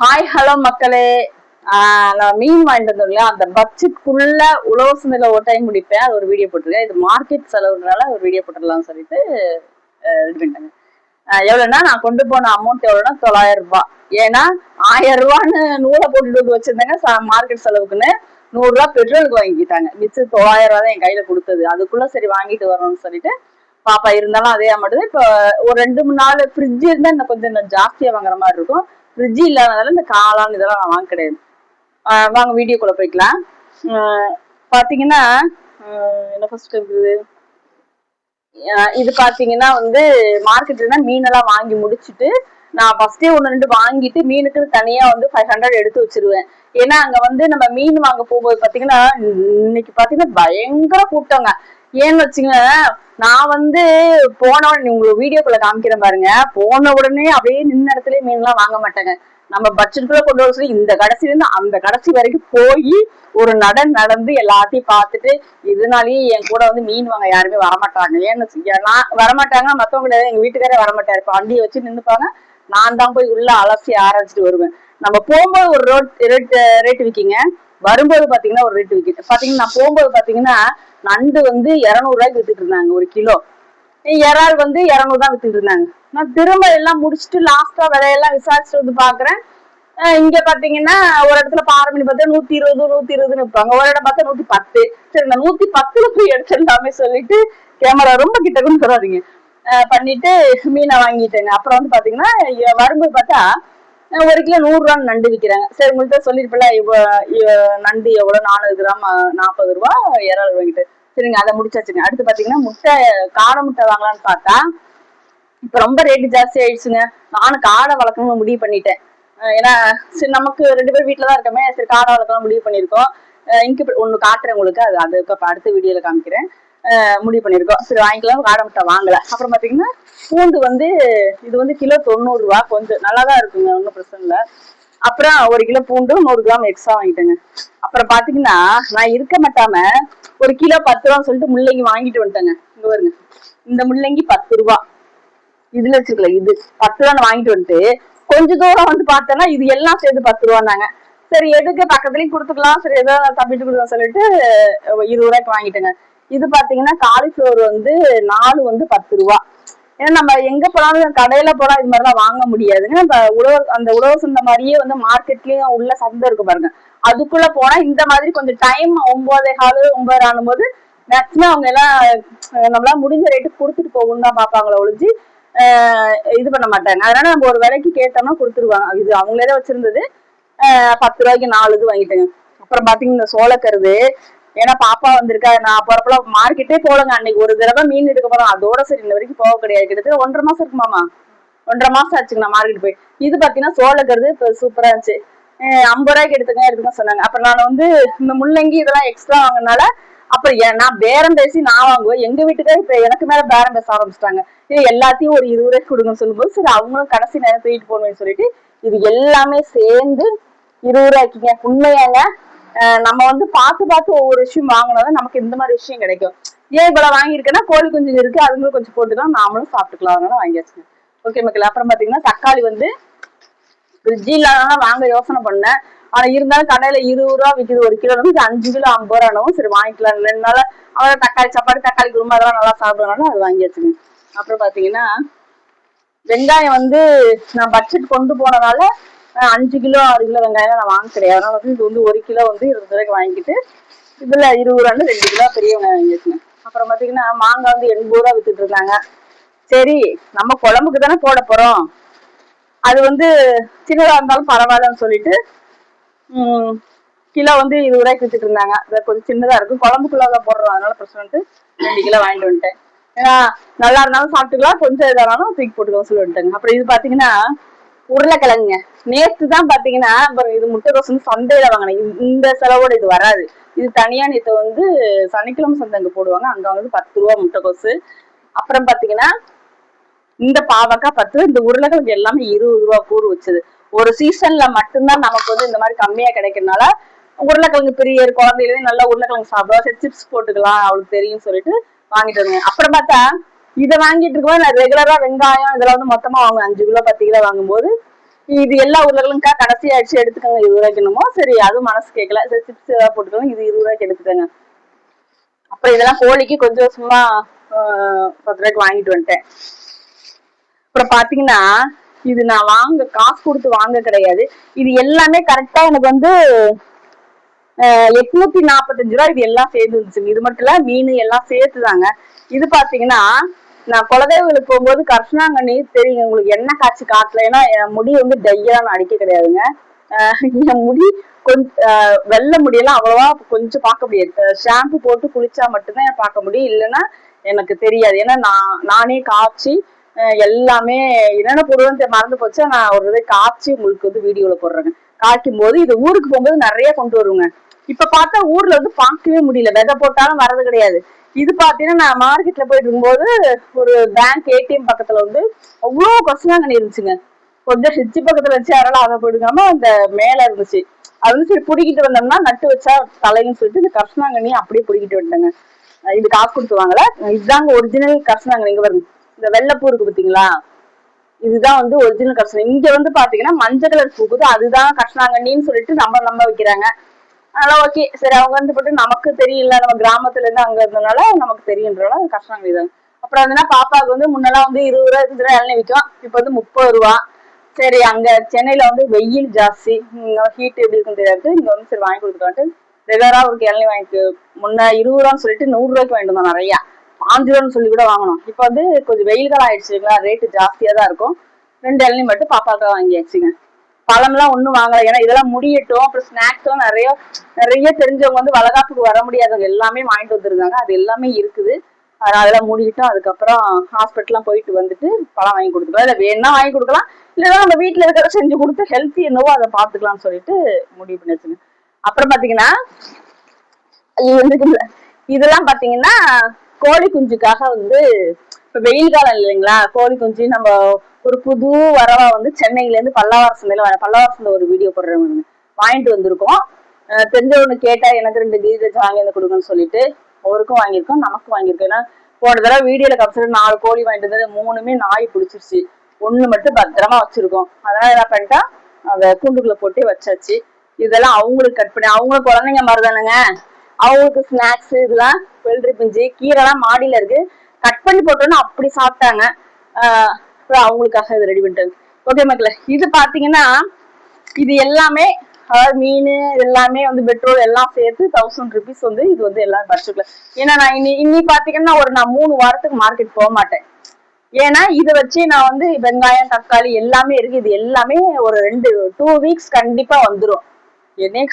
Hi hello மக்களே. நான் மீன் வாங்கிட்டு வந்தோம் இல்லையா, அந்த பட்ஜெட்குள்ள உழவு சந்தையில ஒரு டைம் முடிப்பேன். அது ஒரு வீடியோ போட்டிருக்கேன். இது மார்க்கெட் செலவுனால ஒரு வீடியோ போட்டுடலாம்னு சொல்லிட்டு இது பண்ணிட்டாங்க. எவ்வளவுன்னா நான் கொண்டு போன அமௌண்ட் எவ்வளவுன்னா 900 ரூபாய். ஏன்னா 1000 ரூபான்னு நூலை போட்டுட்டு வந்து வச்சிருந்தாங்க மார்க்கெட் செலவுக்குன்னு. 100 ரூபாய் பெட்ரோலுக்கு வாங்கிட்டாங்க. மிச்சம் 900 ரூபாய் தான் என் கையில கொடுத்தது. அதுக்குள்ள சரி வாங்கிட்டு வரணும்னு சொல்லிட்டு பாப்பா இருந்தாலும் அதே அமௌண்ட். இப்போ ஒரு 2-3 நாள் ஃப்ரிட்ஜ் இருந்தா இன்னும் கொஞ்சம் ஜாஸ்தியா வாங்குற மாதிரி இருக்கும். ஃப்ரிட்ஜ் இல்லாதனால இந்த காளான் இதெல்லாம் நான் வாங்க கிடையாது. வாங்க வீடியோக்குள்ள போய்க்கலாம். பாத்தீங்கன்னா என்ன ஃபர்ஸ்ட் இருக்குது, இது பாத்தீங்கன்னா வந்து மார்க்கெட்ல மீனெல்லாம் வாங்கி முடிச்சுட்டு நான் ஃபர்ஸ்டே 1-2 வாங்கிட்டு மீனுக்கு தனியா வந்து 500 எடுத்து வச்சிருவேன். ஏன்னா அங்க வந்து நம்ம மீன் வாங்க போகும்போது பாத்தீங்கன்னா இன்னைக்கு பாத்தீங்கன்னா பயங்கர கூட்டங்க. ஏன்னு வச்சுங்க, நான் வந்து போன உடனே உங்களுக்கு வீடியோக்குள்ள காமிக்கிறேன் பாருங்க. போன உடனே அப்படியே நின்ன இடத்துல மீன் எல்லாம் வாங்க மாட்டேங்க. நம்ம பட்ஜெட்டுக்குள்ள கொண்டு வர சொல்லி இந்த கடைசில இருந்து அந்த கடைசி வரைக்கும் போய் ஒரு நடந்து எல்லாத்தையும் பார்த்துட்டு, இதனாலயே என் கூட வந்து மீன் வாங்க யாருமே வரமாட்டாங்க. ஏன்னு நான் வரமாட்டாங்க, மத்தவங்க கிடையாது, எங்க வீட்டுக்காரே வரமாட்டாரு. இப்ப வண்டியை வச்சு நின்னுப்பாங்க, நான் தான் போய் உள்ள அலசி ஆரம்பிச்சுட்டு வருவேன். நம்ம போகும்போது ஒரு ரேட் விற்கிங்க, வரும்போது பாத்தீங்கன்னா ஒரு ரேட் விற்கிது. பாத்தீங்கன்னா நான் போகும்போது பாத்தீங்கன்னா நண்டு வந்து 200 ரூபாய்க்கு வித்துட்டு இருந்தாங்க ஒரு கிலோ. இறால் வந்து 200 தான் வித்துட்டு இருந்தாங்க. நான் திரும்ப எல்லாம் முடிச்சுட்டு லாஸ்டா விலையெல்லாம் விசாரிச்சுட்டு வந்து பாக்குறேன். இங்க பாத்தீங்கன்னா ஒரு இடத்துல பாறை பார்த்தா 120 விற்பாங்க, ஒரு இடம் பார்த்தா 110. சரி நான் 110 போய் எடுத்துடலாமே சொல்லிட்டு கேமரா ரொம்ப கிட்ட கொண்டு வராதிங்க பண்ணிட்டு மீனை வாங்கிட்டேங்க. அப்புறம் வந்து பாத்தீங்கன்னா வரும்போது பார்த்தா 1 கிலோ 100 ரூபான்னு நண்டு விற்கிறாங்க. சரி உங்கள்கிட்ட சொல்லிருப்பல நண்டு எவ்வளவு, 400 கிராம் 40 ரூபாய், இறால் வாங்கிட்டு சரிங்க அதை முடிச்சாச்சுங்க. அடுத்து பாத்தீங்கன்னா முட்டை, காடை முட்டை வாங்கலாம்னு பார்த்தா இப்ப ரொம்ப ரேட்டு ஜாஸ்தி ஆயிடுச்சுங்க. நானும் காடை வளர்க்கணும்னு முடிவு பண்ணிட்டேன். ஏன்னா சரி நமக்கு 2 பேர் வீட்டுலதான் இருக்கமே, சரி காடை வளர்க்கலாம் முடிவு பண்ணிருக்கோம். இங்க ஒண்ணு காட்டுறேன் உங்களுக்கு, அதுக்கு அடுத்த வீடியோல காமிக்கிறேன். முடிவு பண்ணிருக்கோம், சரி வாங்கிக்கலாம். காடை முட்டை வாங்கல. அப்புறம் பாத்தீங்கன்னா பூண்டு வந்து இது வந்து கிலோ 90 ரூபாய், கொஞ்சம் நல்லாதான் இருக்குங்க, ஒன்றும் பிரச்சனை இல்லை. அப்புறம் 1 கிலோ பூண்டு 100 கிராம் எக்ஸ்ட்ரா வாங்கிட்டேங்க. அப்புறம் பாத்தீங்கன்னா நான் இருக்க மாட்டாம 1 கிலோ 10 ரூபான்னு சொல்லிட்டு முள்ளங்கி வாங்கிட்டு வந்துட்டேங்க. இங்க பாருங்க, இந்த முள்ளங்கி 10 ரூபாய். இதுல வச்சுக்கல, இது 10 ரூபான்னு வாங்கிட்டு வந்துட்டு கொஞ்ச தூரம் வந்து பார்த்தேன்னா இது எல்லாம் சேர்த்து 10 ரூபான்னாங்க. சரி எதுக்கு பக்கத்துலயும் கொடுத்துக்கலாம், சரி ஏதோ தப்பிட்டு கொடுக்கலாம் சொல்லிட்டு 20 ரூபாய்க்கு வாங்கிட்டேங்க. இது பாத்தீங்கன்னா காலிஃபிளவர் வந்து 4 வந்து 10 ரூபாய். ஏன்னா நம்ம எங்க போனாலும் கடையில போனா இது மாதிரிலாம் வாங்க முடியாதுங்க. அந்த உழவு சந்தை மாதிரியே வந்து மார்க்கெட்லயும் உள்ள சந்தை இருக்கு பாருங்க, அதுக்குள்ள போனா இந்த மாதிரி கொஞ்சம் டைம் 9:15 9 ஆனும் போது மேக்சிமம் அவங்க எல்லாம் நம்மளால முடிஞ்ச ரேட்டுக்கு கொடுத்துட்டு போகணும்னு தான் பாப்பாங்களே ஒழிஞ்சு இது பண்ண மாட்டாங்க. அதனால நம்ம ஒரு விலைக்கு கேட்டோம்னா கொடுத்துருவாங்க. இது அவங்களே தான் வச்சிருந்தது. 10 ரூபாய்க்கு 4 இது வாங்கிட்டேங்க. அப்புறம் பாத்தீங்கன்னா இந்த சோளக்கருது, ஏன்னா பாப்பா வந்திருக்கா, நான் போறப்பல மார்க்கெட்டே போலங்க. அன்னைக்கு ஒரு தடவை மீன் எடுக்க போறோம், அதோட சரி இன்ன வரைக்கும் போக கிடையாது. கிட்டத்தட்ட 1.5 மாசம் இருக்குமாமா, 1.5 மாசம் ஆச்சுங்க நான் மார்க்கெட் போய். இது பாத்தீங்கன்னா சோளக்கருது இப்ப சூப்பரா இருந்துச்சு. 50 ரூபாய்க்கு எடுத்துக்க சொன்னாங்க. அப்புறம் நான் வந்து இந்த முள்ளங்கி இதெல்லாம் எக்ஸ்ட்ரா வாங்கினால அப்புறம் நான் பேரம் பேசி நான் வாங்குவேன். எங்க வீட்டுக்கார இப்ப எனக்கு மேல பேரம் பேச ஆரம்பிச்சிட்டாங்க. எல்லாத்தையும் ஒரு 20 ரூபாய்க்கு கொடுங்கன்னு சொல்லும்போது சரி அவங்களும் கடைசி நேரம் தூக்கிட்டு போகணும்னு சொல்லிட்டு இது எல்லாமே சேர்ந்து 20 ரூபாய்க்குங்க. உண்மையாங்க, நம்ம வந்து பார்த்து ஒவ்வொரு விஷயம் வாங்கினாதான் நமக்கு இந்த மாதிரி விஷயம் கிடைக்கும். ஏன் இவ்வளவு வாங்கியிருக்கேன்னா கோழி குஞ்சு இருக்கு, அதுங்களும் கொஞ்சம் போட்டுக்கலாம், நாமளும் சாப்பிட்டுக்கலாம், அதனால வாங்கியாச்சுங்க. ஓகே மக்கள். அப்புறம் பாத்தீங்கன்னா தக்காளி வந்து ஃப்ரிட்ஜ் இல்லாதனால வாங்க யோசனை பண்ணேன். ஆனா இருந்தாலும் கடையில 20 ரூபாய் விற்குது ஒரு கிலோ, வந்து 5 கிலோ 50 ரூபாயும் சரி வாங்கிக்கலாம். 2 நாள அவன் தக்காளி சாப்பாடு, தக்காளி குருமா அதெல்லாம் நல்லா சாப்பிடுறதுனால அது வாங்கியாச்சுங்க. அப்புறம் பாத்தீங்கன்னா வெங்காயம் வந்து நான் பட்ஜெட் கொண்டு போனதால 5 கிலோ 6 கிலோ வெங்காயம் நான் வாங்க கிடையாது. அதனால வந்து இது வந்து 1 கிலோ வந்து 20 ரூபாய்க்கு வாங்கிட்டு இதுல 20 ரூபான்னு 2 கிலோ பெரிய வெங்காயம் வாங்கியாச்சுங்க. அப்புறம் பாத்தீங்கன்னா மாங்காய் வந்து 80 ரூபாய் வித்துட்டு இருந்தாங்க. சரி நம்ம குழம்புக்கு தானே போட போறோம், அது வந்து சின்னதா இருந்தாலும் பரவாயில்லன்னு சொல்லிட்டு கிலோ வந்து 20 ரூபாய்க்கு வித்துட்டு இருந்தாங்க. கொஞ்சம் சின்னதா இருக்கும், குழம்புக்குள்ள போடுறோம், அதனால பிரச்சனை 2 கிலோ வாங்கிட்டு வந்துட்டேன். ஏன்னா நல்லா இருந்தாலும் சாப்பிட்டுக்கலாம், கொஞ்சம் இதானாலும் தூக்கி போட்டுக்கலாம் சொல்லிட்டாங்க. அப்புறம் இது பாத்தீங்கன்னா உருளைக்கிழங்குங்க. நேற்று தான் பாத்தீங்கன்னா இது முட்டைகோசு சந்தையில வாங்கினேன். இந்த செலவோட இது வராது, இது தனியா. நேற்று வந்து சனிக்கிழமை சந்தை அங்க போடுவாங்க, அங்க வந்து 10 ரூபாய் முட்டைகோசு. அப்புறம் பாத்தீங்கன்னா இந்த பாவக்காய் 10, இந்த உருளைக்கிழங்கு எல்லாமே 20 ரூபாய் கூறு வச்சது. ஒரு சீசன்ல மட்டும்தான் நமக்கு வந்து இந்த மாதிரி கம்மியா கிடைக்கிறதுனால உருளைக்கிழங்கு பிரியர் குழந்தையிலே நல்லா உருளைக்கிழங்கு சாப்பிடுவா, சரி சிப்ஸ் போட்டுக்கலாம் அவளுக்கு தெரியும் சொல்லிட்டு வாங்கிட்டு வருவேன். அப்புறம் பார்த்தா இதை வாங்கிட்டு இருக்கும்போது நான் ரெகுலரா வெங்காயம் இதெல்லாம் வந்து மொத்தமா வாங்குவேன். 5 கிலோ 10 கிலோ வாங்கும்போது இது எல்லா உருளைகளும்க்கா கடைசி ஆயிடுச்சு எடுத்துக்கோங்க 20 ரூபாய்க்கு என்னமோ. சரி அதுவும் மனசு கேட்கல, சரி சிப்ஸ் ஏதாவது போட்டுக்கோங்க, இது 20 ரூபாய்க்கு எடுத்துக்கோங்க. அப்புறம் இதெல்லாம் கோழிக்கு கொஞ்சம் சும்மா 10 ரூபாய்க்கு வாங்கிட்டு வந்துட்டேன். அப்புறம் பாத்தீங்கன்னா இது நான் காசு கொடுத்து வாங்க கிடையாது, இது எல்லாமே கரெக்டா எனக்கு வந்து 845 ரூபாய் இது எல்லாம் சேர்ந்து இருந்துச்சுங்க. இது மட்டும் இல்ல, மீன் எல்லாம் சேர்த்துதாங்க. இது பாத்தீங்கன்னா நான் குலதெய்வங்களுக்கு போகும்போது கரிசனாங்கண்ணி தெரியுங்க உங்களுக்கு, எண்ணெய் காய்ச்சி காட்டல, ஏன்னா என் முடி வந்து டையா நான் அடிக்க கிடையாதுங்க. என் முடி கொஞ்சம் வெள்ளை முடியெல்லாம் அவ்வளவா கொஞ்சம் பார்க்க முடியாது. ஷாம்பு போட்டு குளிச்சா மட்டும்தான் பார்க்க முடியும், இல்லைன்னா எனக்கு தெரியாது. ஏன்னா நானே காய்ச்சி எல்லாமே என்னென்ன போடுவேன்னு மறந்து போச்சு. நான் ஒரு இதை காய்ச்சி உங்களுக்கு வந்து வீடியோல போடுறேங்க. காய்க்கும் போது இது ஊருக்கு போகும்போது நிறைய கொண்டு வருவேங்க. இப்ப பார்த்தா ஊர்ல வந்து பார்க்கவே முடியல, விதை போட்டாலும் வர்றது கிடையாது. இது பாத்தீங்கன்னா நான் மார்க்கெட்ல போயிட்டு இருக்கும்போது ஒரு பேங்க் ஏடிஎம் பக்கத்துல வந்து அவ்வளவு கரிசனாங்கண்ணி இருந்துச்சுங்க. கொஞ்சம் ஹிச்சி பக்கத்துல வச்சு அதனால அதை போயிடுக்காம அந்த மேல இருந்துச்சு. அது வந்து சரி பிடிக்கிட்டு வந்தோம்னா நட்டு வச்சா தலைன்னு சொல்லிட்டு இந்த கரிசனாங்கண்ணி அப்படியே பிடிக்கிட்டு வந்துட்டேங்க. இது காசு கொடுத்து வாங்கல, இதுதாங்க ஒரிஜினல் கரிசனாங்கண்ணி. இங்க வருங்க, இந்த வெள்ளைப்பூ இருக்கு பாத்தீங்களா, இதுதான் வந்து ஒரிஜினல் கரிசனாங்கண்ணி. இங்க வந்து பாத்தீங்கன்னா மஞ்சள் கலர் பூக்குது, அதுதான் கரிசனாங்கண்ணின்னு சொல்லிட்டு நம்ப வைக்கிறாங்க. அதெல்லாம் ஓகே, சரி அவங்க வந்து போட்டு நமக்கு தெரியல, நம்ம கிராமத்துல இருந்து அங்க இருந்ததுனால நமக்கு தெரியுன்றனால கஷ்டம் இதாங்க. அப்புறம் வந்து பாப்பாவுக்கு வந்து முன்னெல்லாம் வந்து 20 ரூபா 20 ரூபா இளநீ விற்கும், இப்ப வந்து 30 ரூபா. சரி அங்க சென்னையில வந்து வெயில் ஜாஸ்தி, ஹீட் எப்படி இருக்குன்னு தெரியாது, இங்க வந்து சரி வாங்கி கொடுத்துட்டு ரெகுலரா ஒரு இளநீ வாங்கிட்டு முன்ன 20 ரூபான்னு சொல்லிட்டு 100 ரூபாய்க்கு வாங்கிட்டு வந்தோம் நிறைய, 5 ரூபான்னு சொல்லி கூட வாங்கணும். இப்ப வந்து கொஞ்சம் வெயில் காலம் ஆயிடுச்சுங்களா, ரேட்டு ஜாஸ்தியா தான் இருக்கும். 2 இளநீ மட்டும் பாப்பாவுக்காக வாங்கியாச்சுங்க. பழம்லாம் ஒண்ணும் வாங்கல, ஏன்னா இதெல்லாம் முடியட்டும். அப்புறம் ஸ்நாக்ஸும் நிறைய நிறைய தெரிஞ்சவங்க வந்து வளகாப்புக்கு வர முடியாதவங்க எல்லாமே வாங்கிட்டு வந்துருந்தாங்க, அது எல்லாமே இருக்குது. அதெல்லாம் மூடிக்கிட்டோம். அதுக்கப்புறம் ஹாஸ்பிட்டல்லாம் போயிட்டு வந்துட்டு பழம் வாங்கி கொடுத்துக்கலாம், இல்லை வேணா வாங்கி கொடுக்கலாம், இல்லைன்னா நம்ம வீட்டுல இருக்கிறத செஞ்சு கொடுத்து ஹெல்த்தி என்னவோ அதை பாத்துக்கலாம்னு சொல்லிட்டு முடிவு பண்ணி வச்சுங்க. அப்புறம் பாத்தீங்கன்னா இதெல்லாம் பாத்தீங்கன்னா கோழி குஞ்சுக்காக வந்து இப்ப வெயில் காலம் இல்லைங்களா, கோழி குஞ்சு நம்ம ஒரு புது வரவா வந்து சென்னையில இருந்து பல்லாவரம் சந்தையில ஒரு வீடியோ போடுறேன், வாங்கிட்டு வந்திருக்கோம். தெரிஞ்சவனு கேட்டா எனக்கு 2 கீதேஜ் வாங்கி வந்து கொடுங்கன்னு சொல்லிட்டு அவருக்கும் வாங்கியிருக்கோம், நமக்கும் வாங்கியிருக்கோம். ஏன்னா போன தடவை வீடியோல கம்சல் 4 கோழி வாங்கிட்டு வந்து 3மே நாய் பிடிச்சிருச்சு, 1 மட்டும் பத்திரமா வச்சிருக்கோம். அதனால என்ன பண்ணிட்டா அதை கூண்டுக்குள்ள போட்டு வச்சாச்சு. இதெல்லாம் அவங்களுக்கு கட் பண்ணி, அவங்க குழந்தைங்க மாதிரிதானுங்க, அவங்களுக்கு ஸ்நாக்ஸ் இதெல்லாம் வெள்ளரி பிஞ்சு கீரை எல்லாம் மாடியில இருக்கு, கட் பண்ணி போட்டோன்னு அப்படி சாப்பிட்டாங்க. அவங்களுக்காக இது ரெடி பண்ணிட்டாங்க. ஓகே மக்களே, இது பாத்தீங்கன்னா இது எல்லாமே அதாவது மீன் எல்லாமே வந்து பெட்ரோல் எல்லாம் சேர்த்து 1000 rupees வந்து இது வந்து எல்லாம் பட்ஜெட்ல. ஏன்னா நான் இன்னி பாத்தீங்கன்னா நான் 3 வாரத்துக்கு மார்க்கெட் போக மாட்டேன். ஏன்னா இதை வச்சு நான் வந்து வெங்காயம் தக்காளி எல்லாமே இருக்கு, இது எல்லாமே ஒரு 2 weeks கண்டிப்பா வந்துடும். என்ன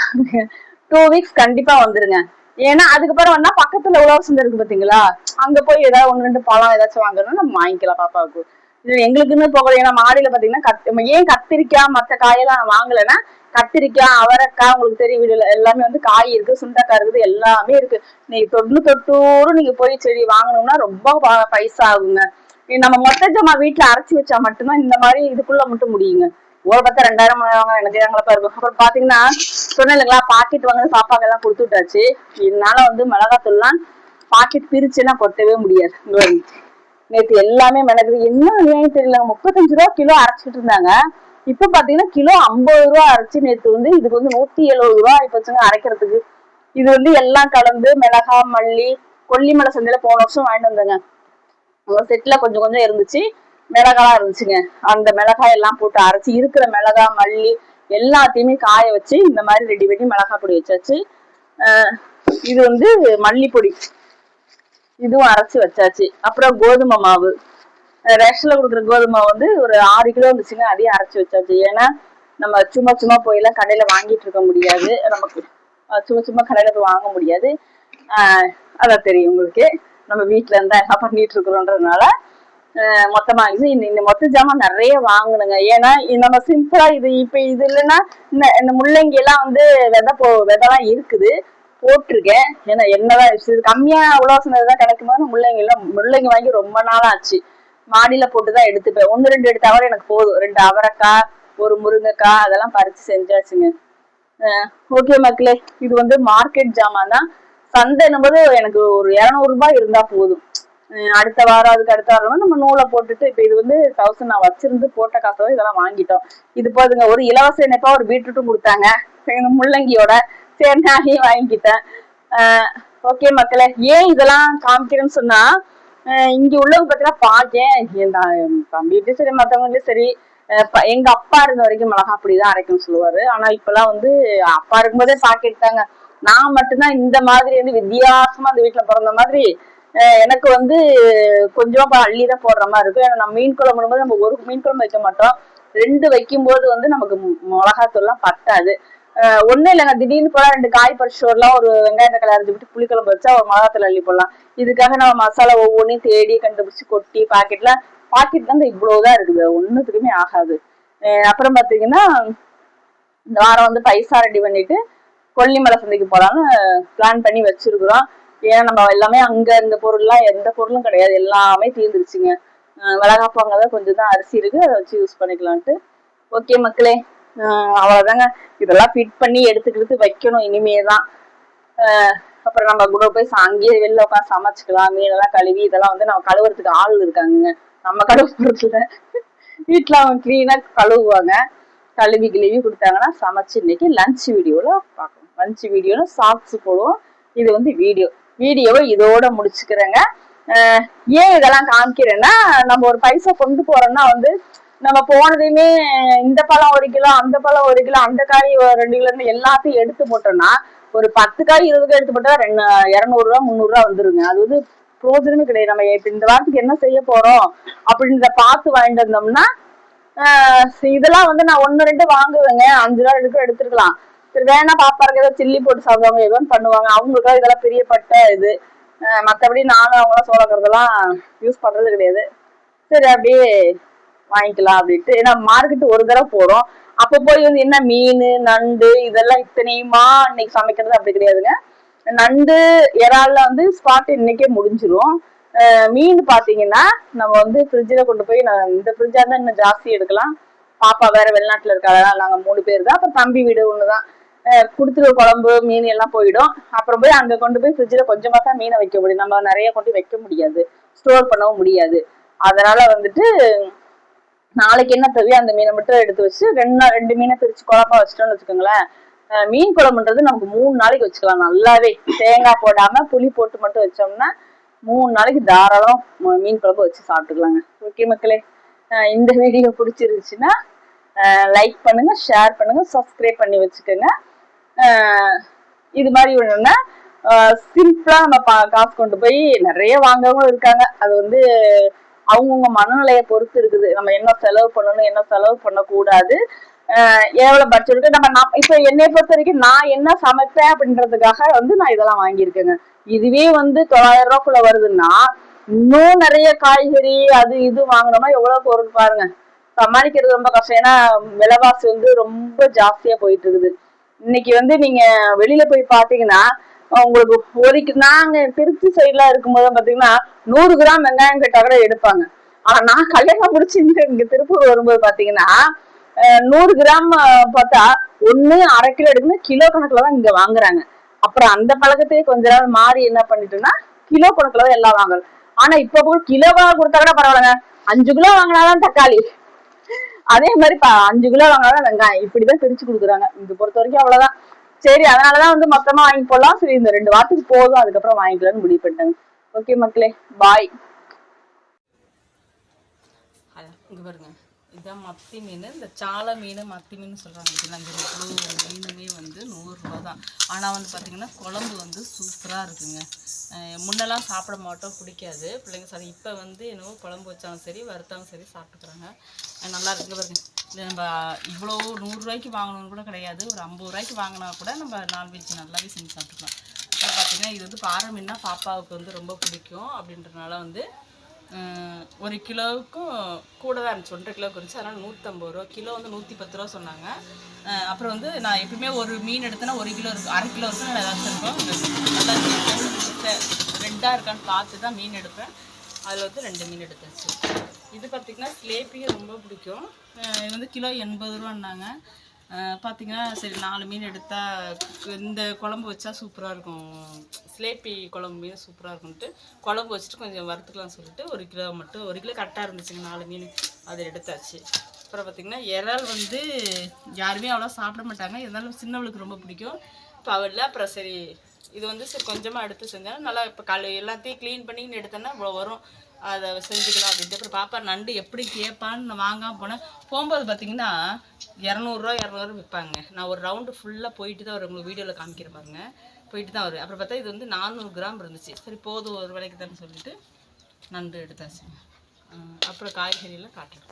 2 weeks கண்டிப்பா வந்துருங்க. ஏன்னா அதுக்கப்புறம் வந்தா பக்கத்துல உழவு சந்தை இருக்கு பாத்தீங்களா, அங்க போய் ஏதாவது 1 2 பழம் ஏதாச்சும் வாங்கணும்னா நம்ம வாங்கிக்கலாம் பாப்பாவுக்கு. இது எங்களுக்குன்னு போகல, ஏன்னா மாடியில பாத்தீங்கன்னா ஏன் கத்திரிக்காய் மற்ற காயெல்லாம் வாங்கலைன்னா கத்திரிக்காய் அவரைக்காய் உங்களுக்கு தெரியும் வீடுல எல்லாமே வந்து காய் இருக்கு, சுண்டக்காய் இருக்குது, எல்லாமே இருக்கு. நீங்க தொட்டூரும் நீங்க போய் செடி வாங்கணும்னா ரொம்ப பைசா ஆகுங்க. நம்ம மொத்த ஜமா வீட்டுல அரைச்சி வச்சா மட்டும்தான் இந்த மாதிரி இதுக்குள்ள மட்டும் முடியுங்க. ஒரு பத்தா 2000 எனக்கு எங்களப்பா இருக்கும். அப்புறம் பாத்தீங்கன்னா சொன்னேன் இல்லைங்களா, பாக்கெட் வாங்க பாப்பாக்கு எல்லாம் கொடுத்து விட்டாச்சு. இதனால வந்து மிளகாத்தூள்லாம் பாக்கெட் பிரிச்சுன்னா கொட்டவே முடியாது. நேற்று எல்லாமே மிளகு என்ன ஏன்னு தெரியல, 35 ரூபா கிலோ அரைச்சிட்டு இருந்தாங்க. இப்ப பாத்தீங்கன்னா கிலோ 50 ரூபா அரைச்சு, நேற்று வந்து இதுக்கு வந்து 170 ரூபா ஆயிப்போச்சுங்க அரைக்கிறதுக்கு. இது வந்து எல்லாம் கலந்து மிளகா மல்லி கொல்லிமலை சந்தையில போன வருஷம் வாங்கிட்டு வந்தேங்க. உங்க செட்ல கொஞ்சம் கொஞ்சம் இருந்துச்சு, மிளகாலாம் இருந்துச்சுங்க. அந்த மிளகாய் எல்லாம் போட்டு அரைச்சி இருக்கிற மிளகா மல்லி எல்லாத்தையுமே காய வச்சு இந்த மாதிரி ரெடி பண்ணி மிளகாய் பொடி வச்சாச்சு. இது வந்து மல்லிப்பொடி, இதுவும் அரைச்சி வச்சாச்சு. அப்புறம் கோதுமை மாவு, ரேஷன்ல கொடுக்குற கோதுமை வந்து ஒரு 6 கிலோ இருந்துச்சுங்க, அதையும் அரைச்சி வச்சாச்சு. ஏன்னா நம்ம சும்மா போயெல்லாம் கடையில வாங்கிட்டு இருக்க முடியாது, நமக்கு சும்மா கடையில போய் வாங்க முடியாது. அதான் தெரியும் உங்களுக்கு, நம்ம வீட்டுல இருந்தா என்ன பண்ணிட்டு இருக்கிறோன்றதுனால மொத்தமா இந்த மொத்த ஜாமான் நிறைய வாங்கணுங்க. ஏன்னா நம்ம சிம்பிளா இது இப்ப இது இல்லைன்னா இந்த முள்ளங்கி எல்லாம் வந்து விதைலாம் இருக்குது போட்டிருக்கேன். ஏன்னா என்னதான் இது கம்மியா உலோசனதான் கிடைக்கும் போது முள்ளங்கி வாங்கி ரொம்ப நாள் ஆச்சு, மாடியில போட்டுதான் எடுத்துப்பேன். 1 2 எடுத்தாவே எனக்கு போதும். 2 அவரைக்காய் 1 முருங்கைக்காய் அதெல்லாம் பறிச்சு செஞ்சாச்சுங்க. ஓகே மக்களே, இது வந்து மார்க்கெட் ஜாமான் தான். சந்தைன்னும் போது எனக்கு ஒரு 200 ரூபாய் இருந்தா போதும். அடுத்த வாரம் அதுக்கு அடுத்த வாரம் நம்ம நூலை போட்டுட்டு இப்ப இது வந்து 1000 நான் வச்சிருந்து போட்ட காசை இதெல்லாம் வாங்கிட்டோம். இது போதுங்க. ஒரு இலவச இணைப்பா ஒரு பீட்ரூட்டும் கொடுத்தாங்க முள்ளங்கியோட. சரி நானே வாங்கிக்கிட்டேன். ஓகே மக்களே, ஏன் இதெல்லாம் காமிக்கிறேன்னு சொன்னா இங்க உள்ளவங்க பார்த்தீங்கன்னா பாக்கேன் தம்பிகிட்டயும் சரி மத்தவங்களையும் சரி எங்க அப்பா இருந்த வரைக்கும் மிளகா அப்படிதான் அரைக்கும்னு சொல்லுவாரு. ஆனா இப்பெல்லாம் வந்து அப்பா இருக்கும்போதே பாக்கெட் தாங்க. நான் மட்டும்தான் இந்த மாதிரி வந்து வித்தியாசமா அந்த வீட்டுல பிறந்த மாதிரி எனக்கு வந்து கொஞ்சமா அள்ளிதான் போடுற மாதிரி இருக்கும். ஏன்னா நம்ம மீன் குழம்பு போது நம்ம ஒரு மீன் குழம்பு வைக்க மாட்டோம், 2 வைக்கும் போது வந்து நமக்கு மிளகாத்தூள் எல்லாம் பத்தாது. ஒண்ணும் இல்லைங்க, திடீர்னு போல 2 காய் பறிச்சு வரலாம், ஒரு வெங்காயத்தை கலை அரைஞ்சு விட்டு புளிக்குழம்பு வச்சா ஒரு மிளகாத்தூள் அள்ளி போடலாம். இதுக்காக நம்ம மசாலா ஒவ்வொன்றையும் தேடி கண்டுபிடிச்சு கொட்டி பாக்கெட் தான் இவ்வளவுதான் இருக்குது, ஒண்ணுத்துக்குமே ஆகாது. அப்புறம் பாத்தீங்கன்னா இந்த வாரம் வந்து பைசா ரெடி பண்ணிட்டு கொல்லிமலை சந்தைக்கு போலான்னு பிளான் பண்ணி வச்சிருக்கிறோம். ஏன்னா நம்ம எல்லாமே அங்க இந்த பொருள்லாம் எந்த பொருளும் கிடையாது, எல்லாமே தீர்ந்துருச்சுங்க. மிளகாப்பு அங்கதான் கொஞ்சம் தான் அரிசி இருக்கு, அதை வச்சு யூஸ் பண்ணிக்கலான்ட்டு. ஓகே மக்களே, அவ்வளவுதாங்க. இதெல்லாம் ஃபிட் பண்ணி எடுத்துக்கிட்டு வைக்கணும் இனிமேதான். அப்புறம் நம்ம கூட போய் அங்கேயே வெளில உட்காந்து சமைச்சுக்கலாம். மீனெல்லாம் கழுவி இதெல்லாம் வந்து நம்ம கழுவுறதுக்கு ஆள் இருக்காங்க, நம்ம கழுவுறதுல வீட்டுல அவங்க கிளீனா கழுவுவாங்க. கழுவி கொடுத்தாங்கன்னா சமைச்சு இன்னைக்கு லஞ்ச் வீடியோல பார்க்கணும். லஞ்ச் வீடியோல ஷார்ட்ஸ் போடுவோம். இது வந்து வீடியோவை இதோட முடிச்சுக்கிறேங்க. ஏன் இதெல்லாம் காமிக்கிறேன்னா, நம்ம ஒரு பைசா கொண்டு போறோம்னா வந்து நம்ம போனதையுமே இந்த பழம் 1 கிலோ, அந்த பழம் 1 கிலோ, அந்த காய் 2 கிலோன்னு எல்லாத்தையும் எடுத்து போட்டோம்னா ஒரு 10 காய் 20 காய் எடுத்து போட்டா 200 ரூபா 300 ரூபா வந்துருங்க. அது வந்து பிரோஜனமே கிடையாது. நம்ம இப்ப இந்த வாரத்துக்கு என்ன செய்ய போறோம் அப்படின்றத பார்த்து வாங்கிட்டு வந்தோம்னா இதெல்லாம் வந்து நான் 1 2 வாங்குவேங்க, 5 ரூபா எடுத்துருக்கலாம். சரி வேணா பாப்பாருக்கு ஏதோ சில்லி போட்டு சாப்பிடுவாங்க, ஏதோ பண்ணுவாங்க, அவங்களுக்கெல்லாம் இதெல்லாம் பிரியப்பட்ட இது. மற்றபடி நானும் அவங்களாம் சோளக்கிறதெல்லாம் யூஸ் பண்றது கிடையாது. சரி அப்படியே வாங்கிக்கலாம் அப்படின்ட்டு. ஏன்னா மார்க்கெட்டு ஒரு தடவை போறோம், அப்ப போய் வந்து என்ன மீன் நண்டு இதெல்லாம் இத்தனையுமா இன்னைக்கு சமைக்கிறது அப்படி கிடையாதுங்க. நண்டு இறால்ல வந்து ஸ்பாட் இன்னைக்கே முடிஞ்சிரும். மீன் பாத்தீங்கன்னா நம்ம வந்து ஃப்ரிட்ஜில் கொண்டு போய் இந்த ஃப்ரிட்ஜா இருந்தா இன்னும் ஜாஸ்தி எடுக்கலாம். பாப்பா வேற வெளிநாட்டுல இருக்காங்க, நாங்க 3 பேர் தான். அப்புறம் தம்பி வீடு ஒண்ணுதான், குடுத்துரு குழம்பு மீன் எல்லாம் போயிடும். அப்புறம் போய் அங்க கொண்டு போய் ஃப்ரிட்ஜில் கொஞ்சமா தான் மீனை வைக்க முடியும், நம்ம நிறைய கொண்டு வைக்க முடியாது, ஸ்டோர் பண்ணவும் முடியாது. அதனால வந்துட்டு நாளைக்கு என்ன தேவையோ அந்த மீனை மட்டும் எடுத்து வச்சு 2 மீனை பிரிச்சு குழம்பா வச்சிட்டோம்னு வச்சுக்கோங்களேன். மீன் குழம்புன்றது நமக்கு 3 நாளைக்கு வச்சுக்கலாம் நல்லாவே. தேங்காய் போடாம புளி போட்டு மட்டும் வச்சோம்னா 3 நாளைக்கு தாராளம் மீன் குழம்பு வச்சு சாப்பிட்டுக்கலாங்க. ஓகே மக்களே, இந்த வீடியோ பிடிச்சிருந்துச்சுன்னா லைக் பண்ணுங்க, ஷேர் பண்ணுங்க, சப்ஸ்கிரைப் பண்ணி வச்சுக்கோங்க. இது மாதிரி ஒண்ணுன்னா சிம்பிளா நம்ம காசு கொண்டு போய் நிறைய வாங்கவும் இருக்காங்க. அது வந்து அவங்கவுங்க மனநிலையை பொறுத்து இருக்குது, நம்ம என்ன செலவு பண்ணணும் என்ன செலவு பண்ணக்கூடாது, எவ்வளவு பட்ஜெட் இருக்கு. நம்ம இப்ப என்னை பொறுத்த வரைக்கும் நான் என்ன சமைப்பேன் அப்படின்றதுக்காக வந்து நான் இதெல்லாம் வாங்கியிருக்கேங்க. இதுவே வந்து 900 ரூபாய்க்குள்ள வருதுன்னா இன்னும் நிறைய காய்கறி அது இது வாங்கினோம்னா எவ்வளவு பொருள் பாருங்க, சமாளிக்கிறது ரொம்ப கஷ்டம். ஏன்னா விலைவாசி வந்து ரொம்ப ஜாஸ்தியா போயிட்டு இருக்குது. இன்னைக்கு வந்து நீங்க வெளியில போய் பாத்தீங்கன்னா உங்களுக்கு நாங்க திருச்சி சைட்ல இருக்கும்போது பாத்தீங்கன்னா 100 கிராம் வெங்காயம் கேட்டா கூட எடுப்பாங்க. ஆனா நான் கல்யாணம் முடிச்சு இங்க திருப்பூர் வரும்போது பாத்தீங்கன்னா 100 கிராம் பார்த்தா 1.5 கிலோ எடுக்கணும், கிலோ கணக்குலதான் இங்க வாங்குறாங்க. அப்புறம் அந்த பழக்கத்தையே கொஞ்ச நாள் மாறி என்ன பண்ணிட்டோம்னா கிலோ கணக்குலதான் எல்லாம் வாங்குறது. ஆனா இப்ப கூட கிலோவா கொடுத்தா கூட பரவாயில்லங்க, 5 கிலோ வாங்கினாதான் தக்காளி, அதே மாதிரி 5 கிலோ வாங்கினாதான் வெங்காயம், இப்படிதான் பிரிச்சு கொடுக்குறாங்க இங்க பொறுத்த வரைக்கும். அவ்வளவுதான். சரி அதனாலதான் வந்து மொத்தமா வாங்கி போடலாம். சரி இந்த 2 வாரத்துக்கு போதும், அதுக்கப்புறம் வாங்கிக்கலாம்னு முடிவு பண்ணிட்டாங்க. ஓகே மக்களே, பாய். இங்க பாருங்க, இதுதான் மத்தி மீன். இந்த சாலை மீன் மத்தி மீன் சொல்கிறாங்க. இதுலாம் மீனுமே வந்து 100 ரூபா தான். ஆனால் வந்து பார்த்திங்கன்னா குழம்பு வந்து சூப்பராக இருக்குங்க. முன்னெல்லாம் சாப்பிட மாட்டோம், பிடிக்காது பிள்ளைங்க சரி. இப்போ வந்து என்னவோ குழம்பு வச்சாலும் சரி வறுத்தாலும் சரி சாப்பிட்டுக்கிறாங்க, நல்லா இருக்குங்க பாருங்க. இது நம்ம இவ்வளோ 100 ரூபாய்க்கு வாங்கணும்னு கூட கிடையாது, ஒரு 50 ரூபாய்க்கு வாங்கினா கூட நம்ம நான்வெஜ் நல்லாவே செஞ்சு சாப்பிட்டுக்கலாம். அப்புறம் பார்த்திங்கன்னா இது வந்து பாறை மீன்னா பாப்பாவுக்கு வந்து ரொம்ப பிடிக்கும் அப்படின்றதுனால வந்து 1 கிலோவுக்கும் கூட தான் இருந்துச்சு, 1.5 கிலோவுக்கு இருந்துச்சு. அதனால் 150 ரூபா, கிலோ வந்து 110 ரூபா சொன்னாங்க. அப்புறம் வந்து நான் எப்பவுமே ஒரு மீன் எடுத்தேன்னா 1 கிலோ இருக்கும், 1/2 கிலோ இருக்கும், நல்லா ஏதாச்சும் இருக்கும். நல்லா ரெண்டாக இருக்கான்னு பார்த்து தான் மீன் எடுப்பேன். அதில் வந்து 2 மீன் எடுத்தாச்சு. இது பார்த்திங்கன்னா ஸ்லேப்பியை ரொம்ப பிடிக்கும். இது வந்து கிலோ 80 ரூபான்னாங்க. பார்த்தீங்கன்னா சரி 4 மீன் எடுத்தால் இந்த குழம்பு வச்சா சூப்பராக இருக்கும், சிலேப்பி குழம்பு மீன் சூப்பராக இருக்கும்ட்டு குழம்பு வச்சுட்டு கொஞ்சம் வறுத்துக்கலாம்னு சொல்லிட்டு 1 கிலோ மட்டும் 1 கிலோ கரெக்டாக இருந்துச்சுங்க 4 மீன் அதை எடுத்தாச்சு. அப்புறம் பார்த்திங்கன்னா இறால் வந்து யாருமே அவ்வளோ சாப்பிட மாட்டாங்க, இருந்தாலும் சின்னவளுக்கு ரொம்ப பிடிக்கும். இப்போ அவள் அப்புறம் சரி இது வந்து சரி கொஞ்சமாக எடுத்து செஞ்சாலும் நல்லா இப்போ எல்லாத்தையும் க்ளீன் பண்ணின்னு எடுத்தோன்னா இவ்வளோ வரும், அதை செஞ்சுக்கலாம் அப்படின்ட்டு. அப்புறம் பாப்பா நண்டு எப்படி கேட்பான்னு நான் வாங்காமல் போகும்போது பார்த்தீங்கன்னா 200 விற்பாங்க. நான் ஒரு ரவுண்டு ஃபுல்லாக போயிட்டு தான் உங்களுக்கு வீடியோவில் காமிக்கிற பாருங்க, போயிட்டு தான் வரும். அப்புறம் பார்த்தா இது வந்து 400 கிராம் இருந்துச்சு. சரி போதும் ஒரு வேலைக்கு தானே சொல்லிட்டு நண்டு எடுத்தாச்சு. அப்புறம் காய்கறியெல்லாம் காட்டுறேன்.